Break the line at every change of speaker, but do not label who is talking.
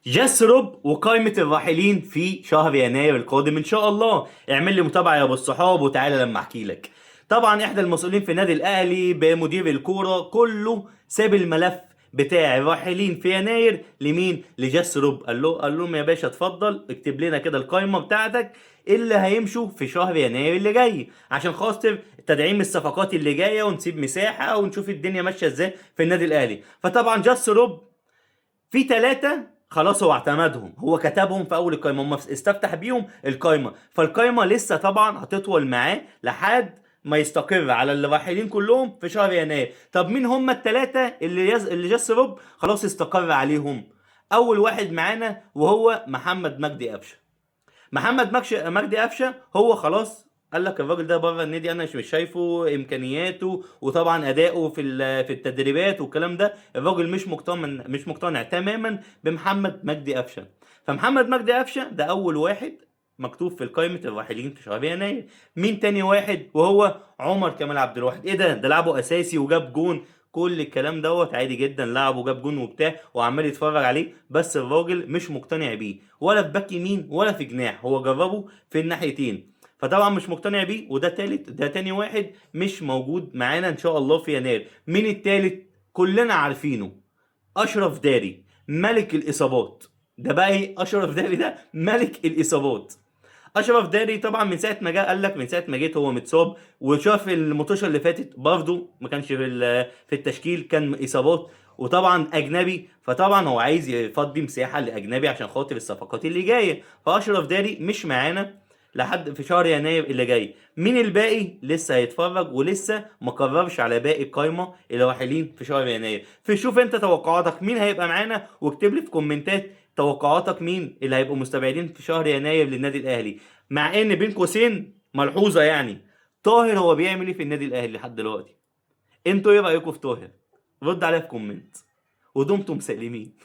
يثرب وقائمة الراحلين في شهر يناير القادم إن شاء الله. اعمل لي متابعة يا أبو الصحاب وتعالى لما أحكي لك. طبعا إحدى المسؤولين في النادي الأهلي بمدير الكورة كله ساب الملف بتاع الراحلين في يناير لمين؟ لجثرب. قال لهم يا باشا اتفضل اكتب لنا كده القائمة بتاعتك اللي هيمشوا في شهر يناير اللي جاي، عشان خاطر تدعيم الصفقات اللي جايه ونسيب مساحه ونشوف الدنيا ماشيه ازاي في النادي الاهلي. فطبعا جثرب في ثلاثة خلاص هو اعتمدهم، هو كتبهم في أول القايمة، هم استفتح بيهم القايمة، فالقايمة لسه طبعا هتطول معاه لحد ما يستقر على اللي رايحين كلهم في شهر يناير. طب مين هم الثلاثة اللي جاس روب خلاص استقر عليهم؟ أول واحد معانا وهو محمد مجدي قفشة. مجدي قفشه هو خلاص قال لك الراجل ده بره النادي، انا مش شايفه امكانياته وطبعا اداؤه في التدريبات والكلام ده، الراجل مش مقتنع تماما بمحمد مجدي قفشه. فمحمد مجدي قفشه ده اول واحد مكتوب في قائمه الراحلين في شهر يناير. مين تاني واحد؟ وهو عمر كمال عبد الواحد. ايه ده لعبه اساسي وجاب جون، كل الكلام دوت عادي جدا، لعب وجاب جون وبتاع وعمال يتفرج عليه، بس الراجل مش مقتنع بيه ولا في باك يمين ولا في جناح، هو جربه في الناحيتين فطبعا مش مقتنع بيه. ده تاني واحد مش موجود معانا ان شاء الله في يناير. مين التالت؟ كلنا عارفينه، اشرف داري ملك الاصابات. ده بقى ايه اشرف داري ده؟ ملك الاصابات. اشرف داري طبعا من ساعه ما جه قال لك من ساعه ما جيت هو متصاب، وشاف الماتش اللي فاتت برضه ما كانش في التشكيل، كان اصابات وطبعا اجنبي، فطبعا هو عايز يفضي مساحه لاجنبي عشان خاطر الصفقات اللي جايه. فاشرف داري مش معانا لحد في شهر يناير اللي جاي. مين الباقي؟ لسه هيتفرج ولسه ما قررش على باقي القايمه اللي رايحين في شهر يناير. فشوف انت توقعاتك مين هيبقى معانا واكتب لي في كومنتات توقعاتك مين اللي هيبقوا مستبعدين في شهر يناير للنادي الاهلي. مع ان بين قوسين ملحوظه يعني، طاهر هو بيعمل ايه في النادي الاهلي لحد دلوقتي؟ انتوا ايه رايكم في طاهر؟ رد عليا في كومنت. ودمتم سالمين.